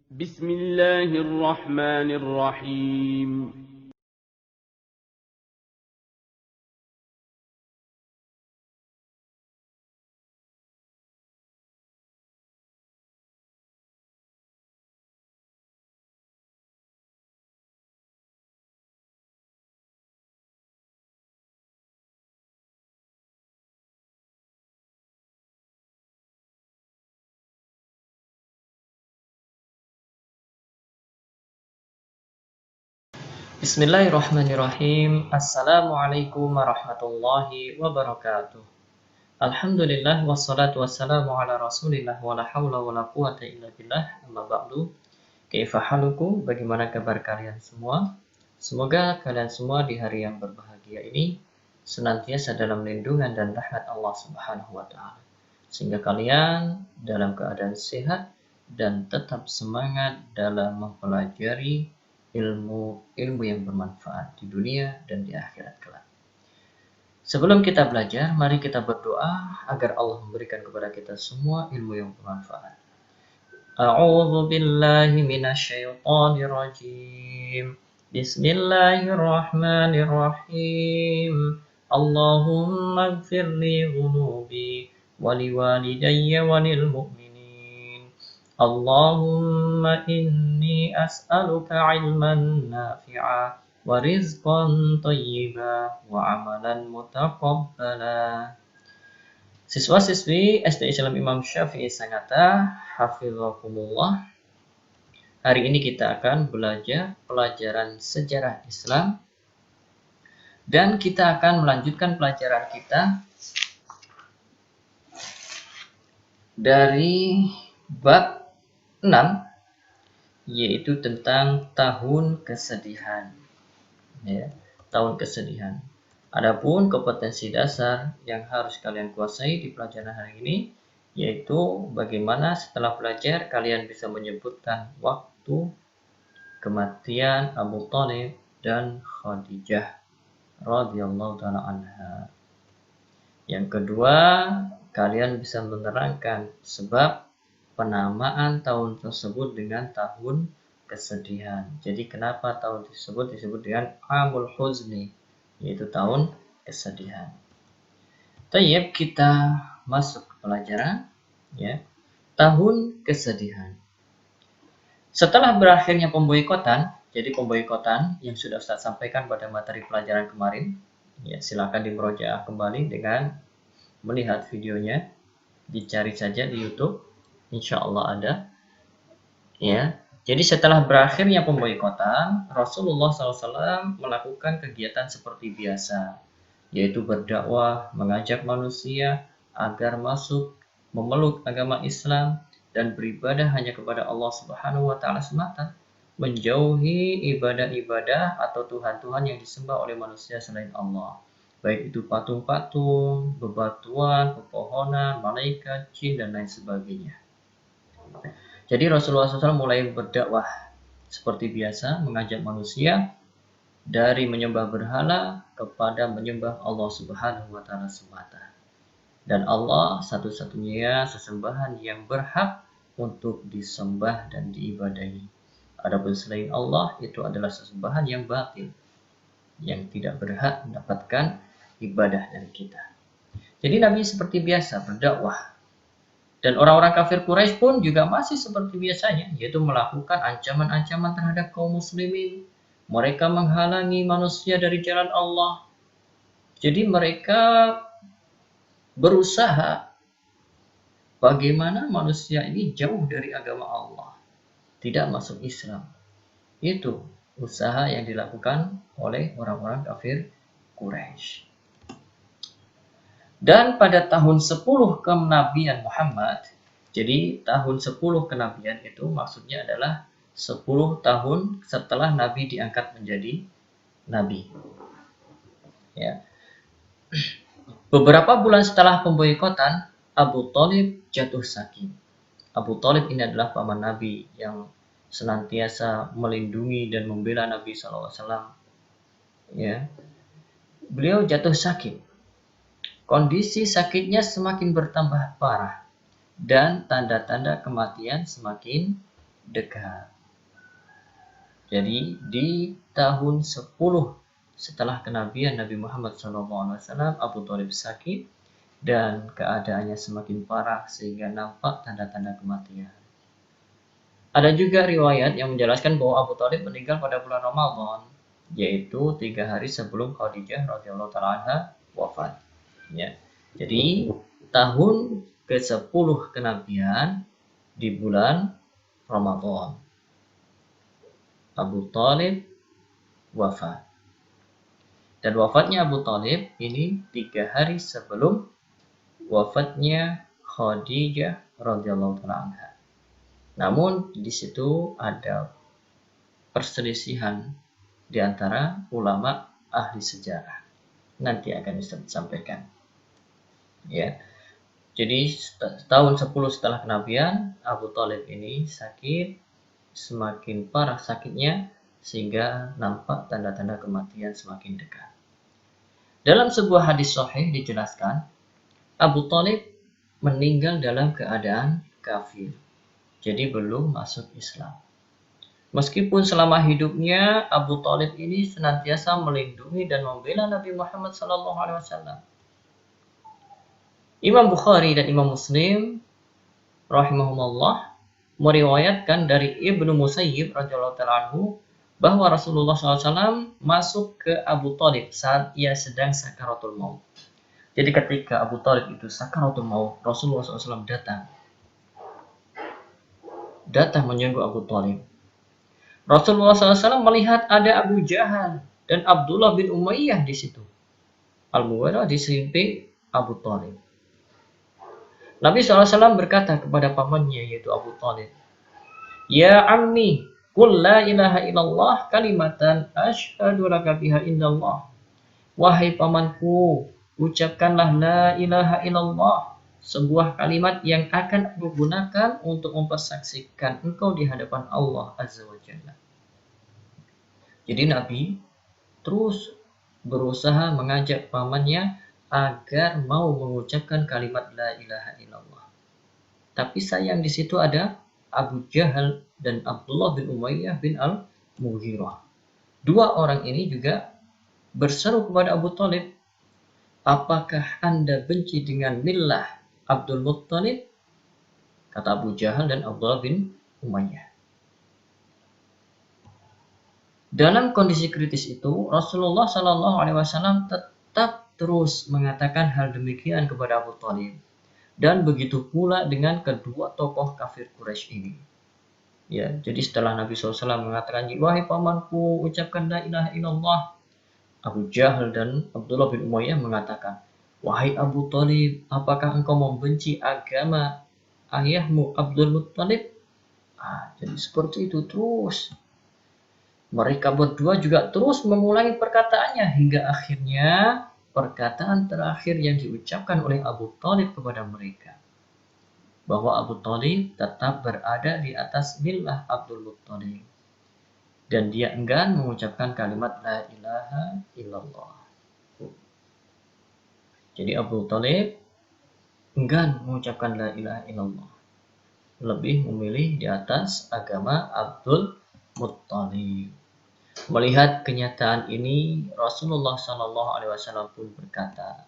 بسم الله الرحمن الرحيم. Bismillahirrahmanirrahim. Assalamualaikum warahmatullahi wabarakatuh. Alhamdulillah wassalatu wassalamu ala rasulillah wa la hawla wa la quwata illa billah. Amma ba'du. Kaifa halukum? Bagaimana kabar kalian semua? Semoga kalian semua di hari yang berbahagia ini senantiasa dalam lindungan dan rahmat Allah Subhanahu wa taala. Sehingga kalian dalam keadaan sehat dan tetap semangat dalam mempelajari ilmu yang bermanfaat di dunia dan di akhirat kelak. Sebelum kita belajar, mari kita berdoa agar Allah memberikan kepada kita semua ilmu yang bermanfaat. A'udzu billahi minasyaitonir rajim. Bismillahirrahmanirrahim. Allahumma ighfir li dhunubi wa liwalidayya wa lil mu'minin. Allahumma inni as'aluka ilman nafi'a wa rizqan thayyiba wa amalan mutaqabbala. Siswa-siswi SD Islam Imam Syafi'i Sangatta, hafizakumullah. Hari ini kita akan belajar pelajaran sejarah Islam dan kita akan melanjutkan pelajaran kita dari bab 6, yaitu tentang tahun kesedihan. Ya, tahun kesedihan. Adapun kompetensi dasar yang harus kalian kuasai di pelajaran hari ini, yaitu bagaimana setelah belajar kalian bisa menyebutkan waktu kematian Abu Thalib dan Khadijah radhiyallahu ta'ala anha. Yang kedua, kalian bisa menerangkan sebab penamaan tahun tersebut dengan tahun kesedihan. Jadi kenapa tahun tersebut disebut dengan Amul Huzni, yaitu tahun kesedihan. Tayyib, kita masuk ke pelajaran, ya. Tahun kesedihan. Setelah berakhirnya pemboikotan, jadi pemboikotan yang sudah Ustaz sampaikan pada materi pelajaran kemarin, ya, silakan dimurojaah kembali dengan melihat videonya, dicari saja di YouTube. Insya Allah ada, ya. Jadi setelah berakhirnya pemboikotan, Rasulullah SAW melakukan kegiatan seperti biasa, yaitu berdakwah, mengajak manusia agar masuk memeluk agama Islam dan beribadah hanya kepada Allah Subhanahu wa taala semata, menjauhi ibadah-ibadah atau tuhan-tuhan yang disembah oleh manusia selain Allah, baik itu patung-patung, bebatuan, pepohonan, malaikat, jin, dan lain sebagainya. Jadi Rasulullah SAW mulai berdakwah seperti biasa, mengajak manusia dari menyembah berhala kepada menyembah Allah Subhanahu wa taala semata. Dan Allah satu-satunya sesembahan yang berhak untuk disembah dan diibadahi. Adapun selain Allah itu adalah sesembahan yang batil, yang tidak berhak mendapatkan ibadah dari kita. Jadi Nabi seperti biasa berdakwah. Dan orang-orang kafir Quraisy pun juga masih seperti biasanya, yaitu melakukan ancaman-ancaman terhadap kaum muslimin. Mereka menghalangi manusia dari jalan Allah. Jadi mereka berusaha bagaimana manusia ini jauh dari agama Allah, tidak masuk Islam. Itu usaha yang dilakukan oleh orang-orang kafir Quraisy. Dan pada tahun 10 kenabian Muhammad, jadi tahun 10 kenabian itu maksudnya adalah 10 tahun setelah Nabi diangkat menjadi Nabi. Ya. Beberapa bulan setelah pemboikotan, Abu Thalib jatuh sakit. Abu Thalib ini adalah paman Nabi yang senantiasa melindungi dan membela Nabi SAW. Ya. Beliau jatuh sakit. Kondisi sakitnya semakin bertambah parah dan tanda-tanda kematian semakin dekat. Jadi di tahun 10 setelah kenabian Nabi Muhammad SAW, Abu Thalib sakit dan keadaannya semakin parah sehingga nampak tanda-tanda kematian. Ada juga riwayat yang menjelaskan bahwa Abu Thalib meninggal pada bulan Ramadan, yaitu 3 hari sebelum Khadijah radhiyallahu taala anha wafat. Ya. Jadi tahun ke-10 kenabian di bulan Ramadan, Abu Thalib wafat. Dan wafatnya Abu Thalib ini 3 hari sebelum wafatnya Khadijah radhiyallahu taala anha. Namun di situ ada perselisihan di antara ulama ahli sejarah. Nanti akan disampaikan. Ya. Jadi tahun 10 setelah kenabian, Abu Thalib ini sakit, semakin parah sakitnya sehingga nampak tanda-tanda kematian semakin dekat. Dalam sebuah hadis sahih dijelaskan, Abu Thalib meninggal dalam keadaan kafir. Jadi belum masuk Islam. Meskipun selama hidupnya Abu Thalib ini senantiasa melindungi dan membela Nabi Muhammad SAW. Imam Bukhari dan Imam Muslim rahimahumullah meriwayatkan dari Ibnu Musayyib radhiyallahu ta'ala anhu bahwa Rasulullah SAW masuk ke Abu Thalib saat ia sedang sakaratul maut. Jadi ketika Abu Thalib itu sakaratul maut, Rasulullah SAW datang menyenggut Abu Thalib. Rasulullah SAW melihat ada Abu Jahal dan Abdullah bin Umayyah di situ. Al-Mughirah di samping Abu Thalib. Nabi SAW berkata kepada pamannya yaitu Abu Thalib, "Ya ammi, qul la ilaha illallah kalimatan asyhadu laka biha indallah." Wahai pamanku, ucapkanlah la ilaha illallah, sebuah kalimat yang akan aku gunakan untuk mempersaksikan engkau di hadapan Allah Azza wa Jalla. Jadi Nabi terus berusaha mengajak pamannya agar mau mengucapkan kalimat la ilaha illallah. Tapi sayang di situ ada Abu Jahal dan Abdullah bin Umayyah bin Al-Mughirah. Dua orang ini juga berseru kepada Abu Thalib, "Apakah Anda benci dengan millah Abdul Muttalib?" Kata Abu Jahal dan Abdullah bin Umayyah. Dalam kondisi kritis itu, Rasulullah SAW tetap terus mengatakan hal demikian kepada Abu Thalib. Dan begitu pula dengan kedua tokoh kafir Quraisy ini. Ya, jadi setelah Nabi SAW mengatakan, "Wahai pamanku, ucapkan la ilaha illallah," Abu Jahal dan Abdullah bin Umayyah mengatakan, "Wahai Abu Thalib, apakah engkau membenci agama ayahmu Abdul Muttalib?" Jadi seperti itu terus. Mereka berdua juga terus mengulangi perkataannya hingga akhirnya perkataan terakhir yang diucapkan oleh Abu Thalib kepada mereka, bahwa Abu Thalib tetap berada di atas millah Abdul Muttalib dan dia enggan mengucapkan kalimat la ilaha illallah. Jadi Abu Thalib enggan mengucapkan la ilaha illallah, lebih memilih di atas agama Abdul Muttalib. Melihat kenyataan ini, Rasulullah SAW pun berkata,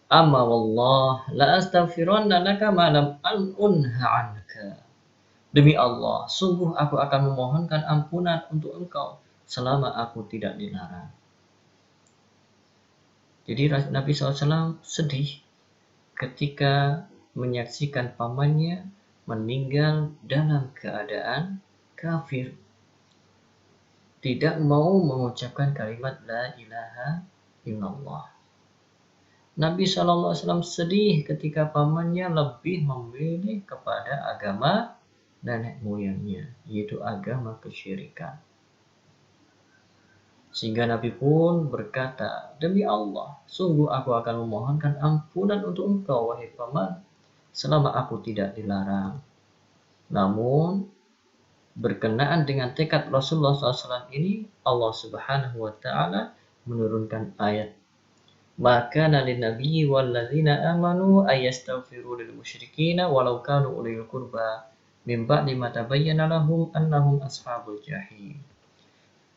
"Amma wallah la astaghfiranna laka ma lam unha anka." Demi Allah, sungguh aku akan memohonkan ampunan untuk engkau selama aku tidak dilarang. Jadi Nabi SAW sedih ketika menyaksikan pamannya meninggal dalam keadaan kafir, tidak mau mengucapkan kalimat la ilaha illallah. Nabi SAW sedih ketika pamannya lebih memilih kepada agama nenek moyangnya, yaitu agama kesyirikan. Sehingga Nabi pun berkata, "Demi Allah, sungguh aku akan memohonkan ampunan untuk engkau, wahai paman, selama aku tidak dilarang." Namun, berkenaan dengan tekad Rasulullah SAW ini, Allah Subhanahu wa Ta'ala menurunkan ayat, "Maka lin nabiyyi wal ladzina amanu ayastaghfiru lil musyrikina walau kanu ulil qurba min ba'di ma tabayyana lahum annahum ashabul jahim.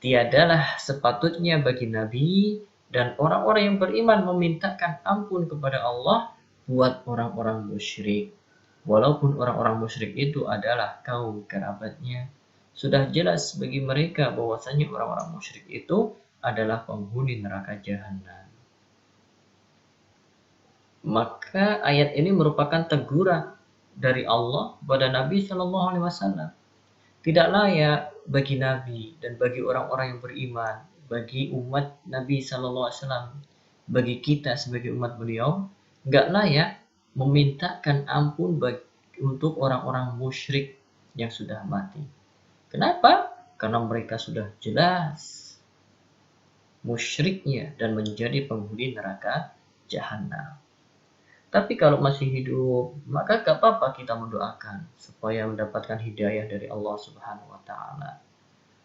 Tiadalah sepatutnya bagi Nabi dan orang-orang yang beriman memintakan ampun kepada Allah buat orang-orang musyrik. Walaupun orang-orang musyrik itu adalah kaum kerabatnya, sudah jelas bagi mereka bahwasanya orang-orang musyrik itu adalah penghuni neraka jahanam. Maka ayat ini merupakan teguran dari Allah kepada Nabi Shallallahu Alaihi Wasallam. Tidak layak bagi Nabi dan bagi orang-orang yang beriman, bagi umat Nabi Shallallahu Alaihi Wasallam, bagi kita sebagai umat beliau, nggak layak memintakan ampun untuk orang-orang musyrik yang sudah mati. Kenapa? Karena mereka sudah jelas musyriknya dan menjadi penghuni neraka jahanam. Tapi kalau masih hidup, maka gak apa-apa kita mendoakan supaya mendapatkan hidayah dari Allah Subhanahu wa Ta'ala,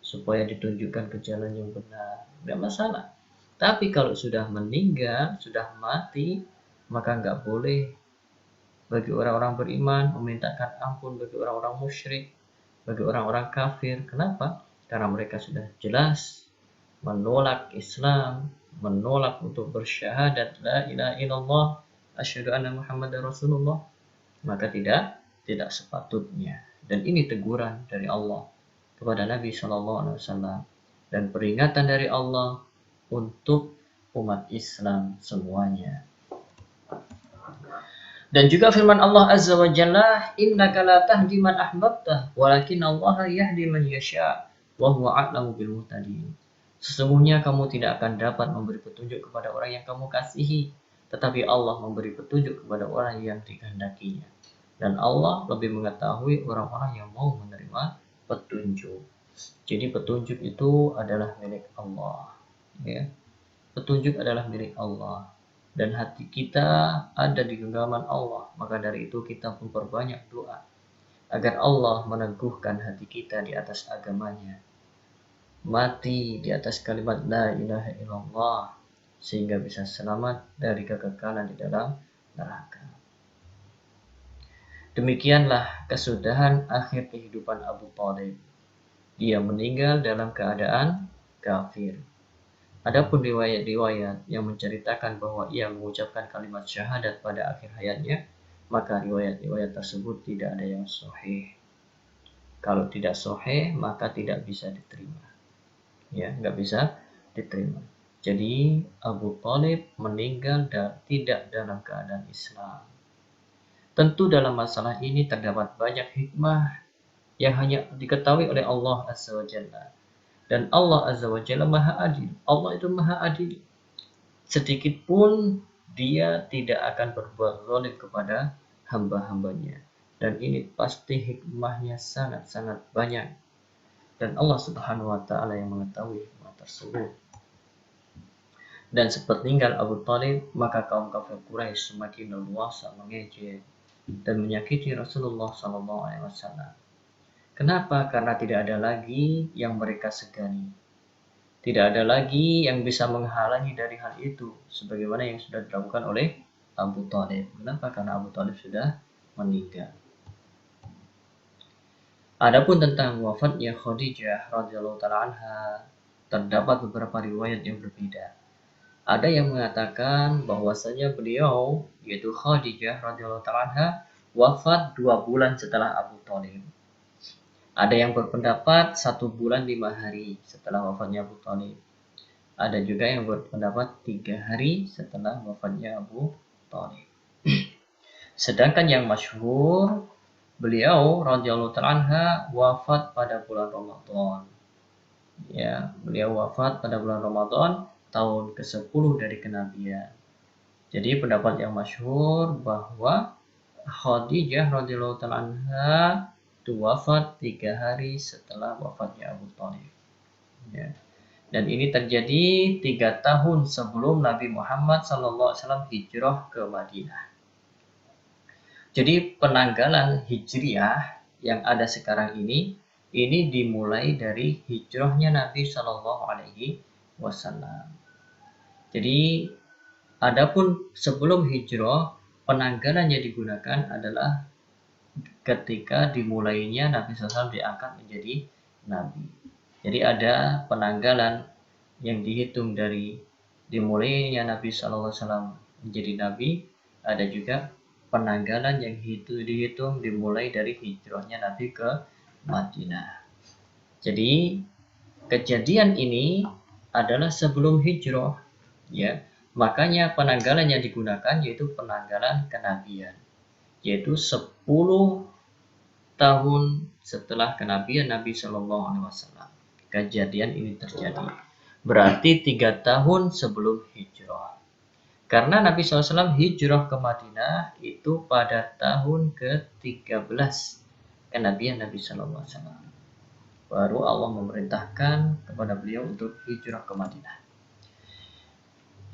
supaya ditunjukkan ke jalan yang benar. Gak masalah. Tapi kalau sudah meninggal, sudah mati, maka gak boleh bagi orang-orang beriman memintakan ampun bagi orang-orang musyrik, bagi orang-orang kafir. Kenapa? Karena mereka sudah jelas menolak Islam, menolak untuk bersyahadat la ilaha illallah asyhadu anna Muhammadar Rasulullah, maka tidak sepatutnya. Dan ini teguran dari Allah kepada Nabi Shallallahu Alaihi Wasallam dan peringatan dari Allah untuk umat Islam semuanya. Dan juga firman Allah Azza wa Jalla, innaka la tahdi man ahbabta walakin Allah yahdi man yasha wa huwa a'lamu bil muhtadin. Sesungguhnya kamu tidak akan dapat memberi petunjuk kepada orang yang kamu kasihi, tetapi Allah memberi petunjuk kepada orang yang dikehendakinya. Dan Allah lebih mengetahui orang-orang yang mau menerima petunjuk. Jadi petunjuk itu adalah milik Allah. Ya. Petunjuk adalah milik Allah. Dan hati kita ada di genggaman Allah. Maka dari itu kita memperbanyak doa agar Allah meneguhkan hati kita di atas agamanya. Mati di atas kalimat la ilaha illallah, sehingga bisa selamat dari kekekalan di dalam neraka. Demikianlah kesudahan akhir kehidupan Abu Thalib. Dia meninggal dalam keadaan kafir. Adapun riwayat-riwayat yang menceritakan bahwa ia mengucapkan kalimat syahadat pada akhir hayatnya, maka riwayat-riwayat tersebut tidak ada yang sahih. Kalau tidak sahih, maka tidak bisa diterima. Ya, nggak bisa diterima. Jadi Abu Thalib meninggal tidak dalam keadaan Islam. Tentu dalam masalah ini terdapat banyak hikmah yang hanya diketahui oleh Allah Azza wa Jalla. Dan Allah Azza wa Jalla Maha Adil. Allah itu Maha Adil. Sedikit pun Dia tidak akan berbuat zalim kepada hamba-hambanya. Dan ini pasti hikmahnya sangat-sangat banyak. Dan Allah Subhanahu wa Ta'ala yang mengetahui hikmah tersebut. Dan sepeninggal Abu Thalib, maka kaum kafir Quraisy semakin leluasa mengejek dan menyakiti Rasulullah SAW. Kenapa? Karena tidak ada lagi yang mereka segani. Tidak ada lagi yang bisa menghalangi dari hal itu, sebagaimana yang sudah dilakukan oleh Abu Thalib. Kenapa? Karena Abu Thalib sudah meninggal. Adapun tentang wafatnya Khadijah radhiyallahu taala anha, terdapat beberapa riwayat yang berbeda. Ada yang mengatakan bahwasanya beliau, yaitu Khadijah radhiyallahu taala anha, wafat 2 bulan setelah Abu Thalib. Ada yang berpendapat 1 bulan 5 hari setelah wafatnya Abu Thalib. Ada juga yang berpendapat 3 hari setelah wafatnya Abu Thalib. Sedangkan yang masyhur, beliau radhiyallahu taala anha wafat pada bulan Ramadan. Ya, beliau wafat pada bulan Ramadan tahun ke-10 dari kenabian. Jadi pendapat yang masyhur bahwa Khadijah radhiyallahu taala anha itu wafat 3 hari setelah wafatnya Abu Thalib. Ya. Dan ini terjadi 3 tahun sebelum Nabi Muhammad SAW hijrah ke Madinah. Jadi penanggalan hijriah yang ada sekarang ini dimulai dari hijrahnya Nabi Shallallahu Alaihi Wasallam. Jadi, adapun sebelum hijrah, penanggalan yang digunakan adalah ketika dimulainya Nabi SAW diangkat menjadi Nabi. Jadi ada penanggalan yang dihitung dari dimulainya Nabi SAW menjadi Nabi, ada juga penanggalan yang dihitung dimulai dari hijrahnya Nabi ke Madinah. Jadi kejadian ini adalah sebelum hijrah, ya. Makanya penanggalan yang digunakan yaitu penanggalan kenabian, yaitu 10 tahun setelah kenabian Nabi Shallallahu Alaihi Wasallam. Kejadian ini terjadi. Berarti 3 tahun sebelum hijrah. Karena Nabi SAW hijrah ke Madinah itu pada tahun ke-13 kenabian Nabi SAW. Baru Allah memerintahkan kepada beliau untuk hijrah ke Madinah.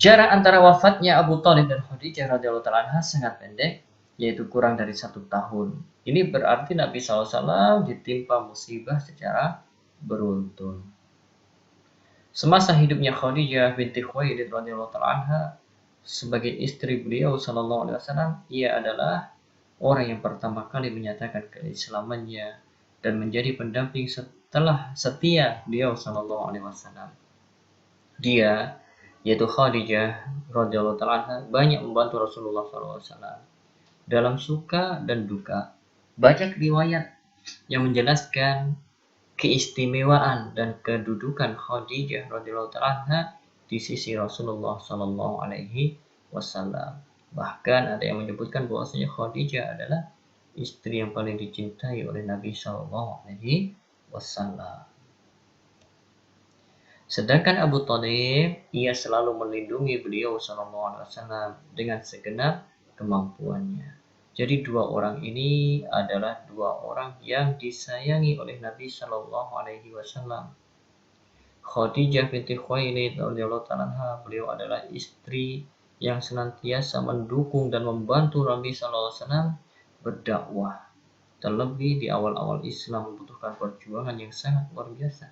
Jarak antara wafatnya Abu Thalib dan Khadijah radhiyallahu ta'ala anha sangat pendek, yaitu kurang dari 1 tahun. Ini berarti Nabi SAW ditimpa musibah secara beruntun. Semasa hidupnya Khadijah binti Khuwailid radhiyallahu ta'ala anha sebagai istri beliau sallallahu alaihi wasallam, ia adalah orang yang pertama kali menyatakan keislamannya dan menjadi pendamping setelah setia beliau sallallahu alaihi wasallam. Dia, yaitu Khadijah radhiyallahu ta'ala anha, banyak membantu Rasulullah sallallahu alaihi wasallam dalam suka dan duka. Banyak riwayat yang menjelaskan keistimewaan dan kedudukan Khadijah radhiyallahu ta'ala anha di sisi Rasulullah sallallahu alaihi wasallam. Bahkan ada yang menyebutkan bahwasanya Khadijah adalah istri yang paling dicintai oleh Nabi sallallahu alaihi wasallam. Sedangkan Abu Thalib, ia selalu melindungi beliau sallallahu alaihi wasallam dengan segenap kemampuannya. Jadi 2 orang ini adalah 2 orang yang disayangi oleh Nabi sallallahu alaihi wasallam. Khadijah binti Khuwailid radhiyallahu ta'ala anha, beliau adalah istri yang senantiasa mendukung dan membantu Nabi sallallahu alaihi wasallam berdakwah. Terlebih di awal-awal Islam membutuhkan perjuangan yang sangat luar biasa.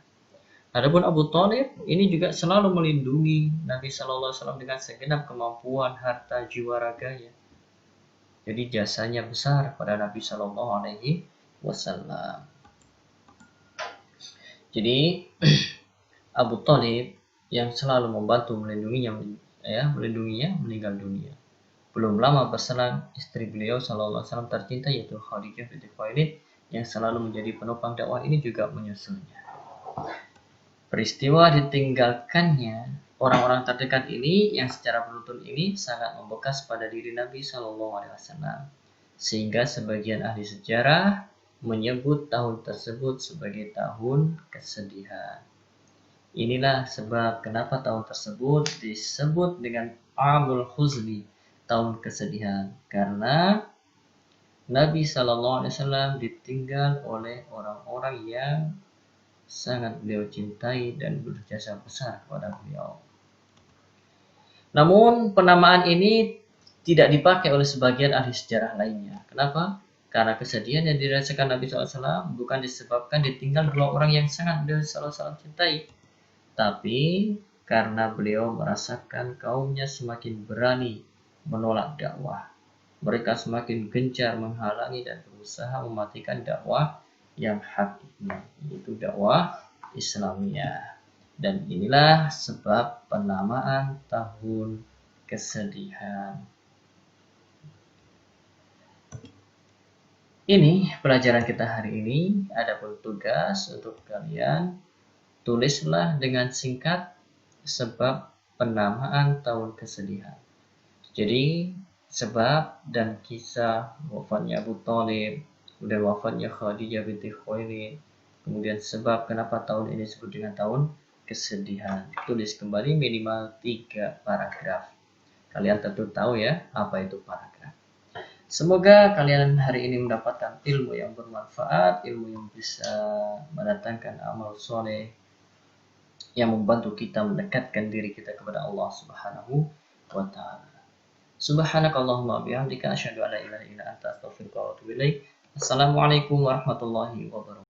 Adapun Abu Thalib ini juga selalu melindungi Nabi sallallahu alaihi wasallam dengan segenap kemampuan, harta, jiwa, raganya. Jadi jasanya besar pada Nabi sallallahu alaihi wasallam. Jadi Abu Thalib yang selalu membantu melindunginya meninggal dunia. Belum lama berselang istri beliau sallallahu alaihi wasallam tercinta yaitu Khadijah binti Khuwailid yang selalu menjadi penopang dakwah ini juga menyusulnya. Peristiwa ditinggalkannya orang-orang terdekat ini yang secara beruntun ini sangat membekas pada diri Nabi sallallahu alaihi wasallam, sehingga sebagian ahli sejarah menyebut tahun tersebut sebagai tahun kesedihan. Inilah sebab kenapa tahun tersebut disebut dengan Amul Huzni, tahun kesedihan, karena Nabi sallallahu alaihi wasallam ditinggal oleh orang-orang yang sangat beliau cintai dan berjasa besar kepada beliau. Namun penamaan ini tidak dipakai oleh sebagian ahli sejarah lainnya. Kenapa? Karena kesedihan yang dirasakan Nabi SAW bukan disebabkan ditinggal 2 orang yang sangat beliau SAW cintai, tapi karena beliau merasakan kaumnya semakin berani menolak dakwah. Mereka semakin gencar menghalangi dan berusaha mematikan dakwah yang hak ini, yaitu dakwah Islamiyah. Dan inilah sebab penamaan tahun kesedihan. Ini pelajaran kita hari ini. Adapun tugas untuk kalian, tulislah dengan singkat sebab penamaan tahun kesedihan. Jadi sebab dan kisah wafatnya Abu Thalib, kemudian wafatnya Khadijah binti Khuwailid, kemudian sebab kenapa tahun ini disebut dengan tahun kesedihan. Tulis kembali minimal 3 paragraf. Kalian tentu tahu ya apa itu paragraf. Semoga kalian hari ini mendapatkan ilmu yang bermanfaat, ilmu yang bisa mendatangkan amal soleh yang membantu kita mendekatkan diri kita kepada Allah Subhanahu wa ta'ala. Subhanakallahumma bihamdika asyhadu an la ilaha illa anta astaghfiruka wa atubu ilaik. Assalamualaikum warahmatullahi wabarakatuh.